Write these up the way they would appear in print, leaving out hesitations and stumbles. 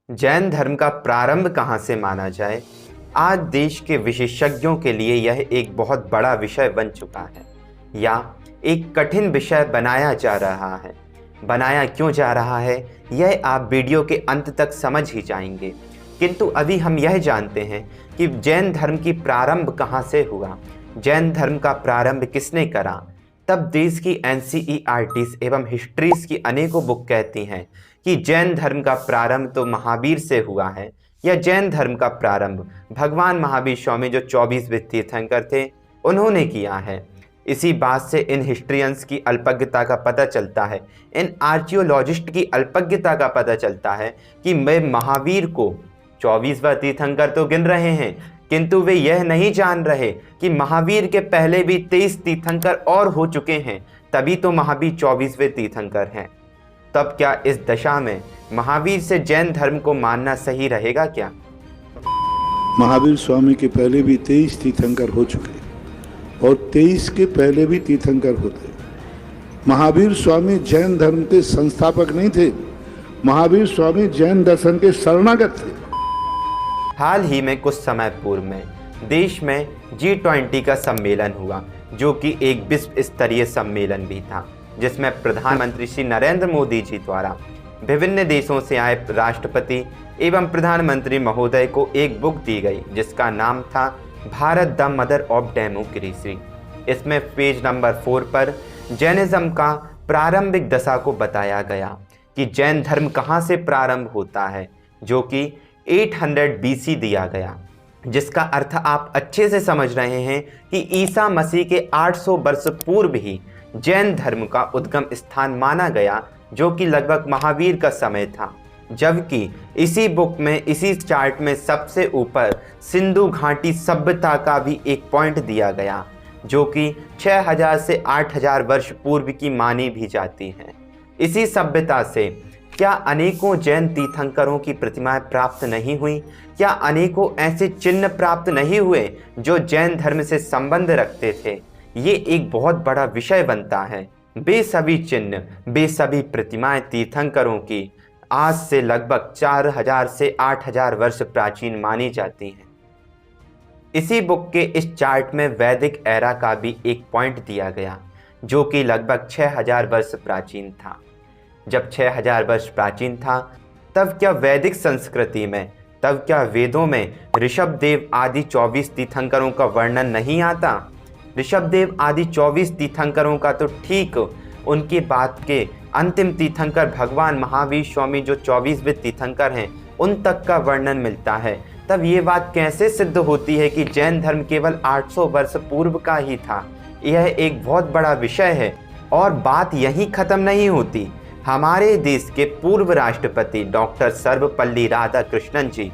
जैन धर्म का प्रारंभ कहाँ से माना जाए, आज देश के विशेषज्ञों के लिए यह एक बहुत बड़ा विषय बन चुका है या एक कठिन विषय बनाया जा रहा है। बनाया क्यों जा रहा है, यह आप वीडियो के अंत तक समझ ही जाएंगे। किंतु अभी हम यह जानते हैं कि जैन धर्म की प्रारंभ कहाँ से हुआ, जैन धर्म का प्रारंभ किसने करा। तब देश की NCERTs एवं हिस्ट्रीज की अनेकों बुक कहती हैं कि जैन धर्म का प्रारंभ तो महावीर से हुआ है, या जैन धर्म का प्रारंभ भगवान महावीर स्वामी जो 24वें तीर्थंकर थे उन्होंने किया है। इसी बात से इन हिस्ट्रियंस की अल्पज्ञता का पता चलता है, इन आर्कियोलॉजिस्ट की अल्पज्ञता का पता चलता है कि वे महावीर को 24वां तीर्थंकर तो गिन रहे हैं, किंतु वे यह नहीं जान रहे कि महावीर के पहले भी 23 तीर्थंकर और हो चुके हैं, तभी तो महावीर 24वें तीर्थंकर हैं। तब क्या इस दशा में महावीर से जैन धर्म को मानना सही रहेगा क्या? महावीर स्वामी के पहले भी 23 तीर्थंकर हो चुके और 23 के पहले भी तीर्थंकर होते। महावीर स्वामी जैन धर्म के संस्थापक नहीं थे, महावीर स्वामी जैन दर्शन के शरणागत थे। हाल ही में कुछ समय पूर्व में देश में G20 का सम्मेलन हुआ, जो कि एक विश्व स्तरीय सम्मेलन भी था, जिसमें प्रधानमंत्री श्री नरेंद्र मोदी जी द्वारा विभिन्न देशों से आए राष्ट्रपति एवं प्रधानमंत्री महोदय को एक बुक दी गई, जिसका नाम था Bharat the mother of democracy. इसमें पेज नंबर 4 पर जैनिज्म का प्रारंभिक दशा को बताया गया कि जैन धर्म कहाँ से प्रारंभ होता है, जो कि 800 BC दिया गया, जिसका अर्थ आप अच्छे से समझ रहे हैं कि ईसा मसीह के 800 वर्ष पूर्व ही जैन धर्म का उद्गम स्थान माना गया, जो कि लगभग महावीर का समय था। जबकि इसी बुक में, इसी चार्ट में सबसे ऊपर सिंधु घाटी सभ्यता का भी एक पॉइंट दिया गया, जो कि 6000 से 8000 वर्ष पूर्व की मानी भी जाती है। इसी सभ्यता से क्या अनेकों जैन तीर्थंकरों की प्रतिमाएं प्राप्त नहीं हुई? क्या अनेकों ऐसे चिन्ह प्राप्त नहीं हुए जो जैन धर्म से संबंध रखते थे? ये एक बहुत बड़ा विषय बनता है। वे सभी चिन्ह, वे सभी प्रतिमाएं तीर्थंकरों की आज से लगभग 4000 से 8000 वर्ष प्राचीन मानी जाती हैं। इसी बुक के इस चार्ट में वैदिक एरा का भी एक पॉइंट दिया गया, जो कि लगभग 6000 वर्ष प्राचीन था। जब 6000 वर्ष प्राचीन था, तब क्या वैदिक संस्कृति में, तब क्या वेदों में ऋषभदेव आदि 24 तीर्थंकरों का वर्णन नहीं आता? ऋषभदेव आदि 24 तीर्थंकरों का तो ठीक उनके बाद के अंतिम तीर्थंकर भगवान महावीर स्वामी जो 24वें तीर्थंकर हैं, उन तक का वर्णन मिलता है। तब ये बात कैसे सिद्ध होती है कि जैन धर्म केवल 800 वर्ष पूर्व का ही था? यह एक बहुत बड़ा विषय है और बात यहीं खत्म नहीं होती। हमारे देश के पूर्व राष्ट्रपति डॉक्टर सर्वपल्ली राधाकृष्णन जी,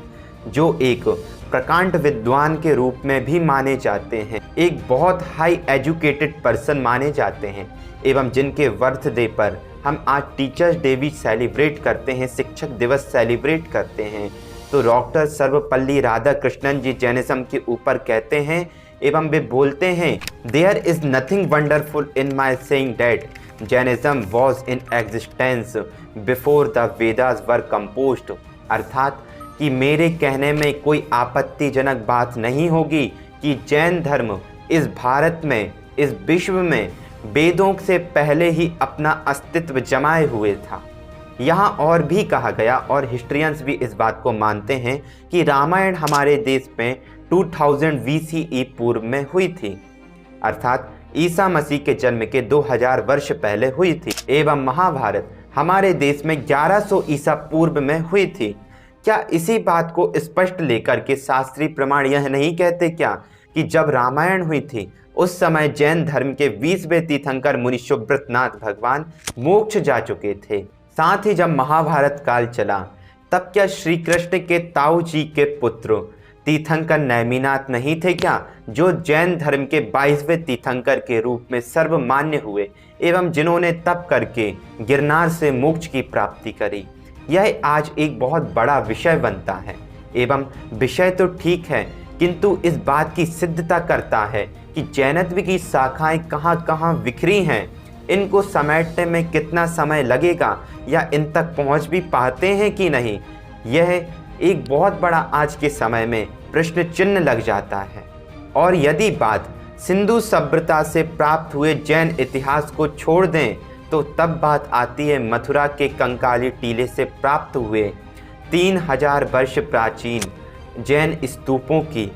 जो एक प्रकांड विद्वान के रूप में भी माने जाते हैं, एक बहुत हाई एजुकेटेड पर्सन माने जाते हैं, एवं जिनके बर्थडे पर हम आज टीचर्स डे भी सेलिब्रेट करते हैं, शिक्षक दिवस सेलिब्रेट करते हैं, तो डॉक्टर सर्वपल्ली राधाकृष्णन जी जैनिज्म के ऊपर कहते हैं एवं वे बोलते हैं, there is nothing wonderful in my saying that Jainism was in existence before the Vedas were composed. अर्थात कि मेरे कहने में कोई आपत्तिजनक बात नहीं होगी कि जैन धर्म इस भारत में, इस विश्व में वेदों से पहले ही अपना अस्तित्व जमाए हुए था। यहाँ और भी कहा गया, और हिस्ट्रियंस भी इस बात को मानते हैं कि रामायण हमारे देश में 2000 BCE पूर्व में हुई थी, अर्थात ईसा मसीह के जन्म के 2000 वर्ष पहले हुई थी, एवं महाभारत हमारे देश में 1100 ईसा पूर्व में हुई थी। क्या इसी बात को स्पष्ट लेकर के शास्त्रीय प्रमाण यह नहीं कहते क्या कि जब रामायण हुई थी उस समय जैन धर्म के 20वें तीर्थंकर मुनि सुब्रतनाथ भगवान मोक्ष जा चुके थे? साथ ही जब महाभारत काल चला, तब क्या श्री कृष्ण के ताऊ जी के पुत्र तीर्थंकर नेमिनाथ नहीं थे क्या, जो जैन धर्म के 22वें तीर्थंकर के रूप में सर्वमान्य हुए एवं जिन्होंने तप करके गिरनार से मोक्ष की प्राप्ति करी? यह आज एक बहुत बड़ा विषय बनता है, एवं विषय तो ठीक है, किंतु इस बात की सिद्धता करता है कि जैनत्व की शाखाएं कहाँ कहाँ बिखरी हैं, इनको समेटने में कितना समय लगेगा, या इन तक पहुँच भी पाते हैं कि नहीं। यह एक बहुत बड़ा आज के समय में प्रश्न चिन्ह लग जाता है। और यदि बात सिंधु सभ्यता से प्राप्त हुए जैन इतिहास को छोड़ दें तो तब बात आती है मथुरा के कंकाली टीले से प्राप्त हुए 3000 वर्ष प्राचीन जैन स्तूपों की।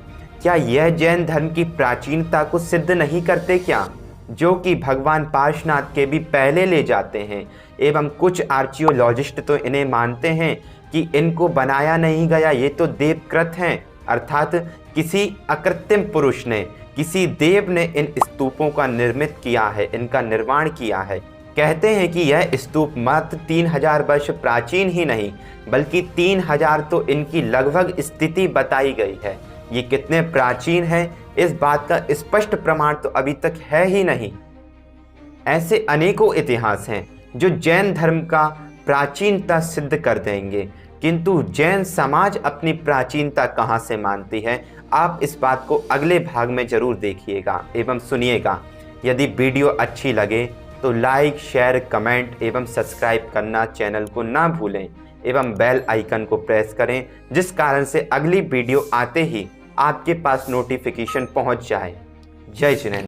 क्या यह जैन धर्म की प्राचीनता को सिद्ध नहीं करते क्या, जो कि भगवान पार्श्वनाथ के भी पहले ले जाते हैं। एवं कुछ आर्कियोलॉजिस्ट तो इन्हें मानते हैं कि इनको बनाया नहीं गया, ये तो देवकृत हैं, अर्थात किसी अकृत्रिम पुरुष ने, किसी देव ने इन स्तूपों का निर्मित किया है, इनका निर्माण किया है। कहते हैं कि यह स्तूप मात्र 3000 वर्ष प्राचीन ही नहीं बल्कि 3000 तो इनकी लगभग स्थिति बताई गई है। ये कितने प्राचीन हैं इस बात का स्पष्ट प्रमाण तो अभी तक है ही नहीं। ऐसे अनेकों इतिहास हैं जो जैन धर्म का प्राचीनता सिद्ध कर देंगे, किंतु जैन समाज अपनी प्राचीनता कहाँ से मानती है, आप इस बात को अगले भाग में जरूर देखिएगा एवं सुनिएगा। यदि वीडियो अच्छी लगे तो लाइक, शेयर, कमेंट एवं सब्सक्राइब करना चैनल को ना भूलें एवं बेल आइकन को प्रेस करें, जिस कारण से अगली वीडियो आते ही आपके पास नोटिफिकेशन पहुंच जाए। जय जिनेंद्र।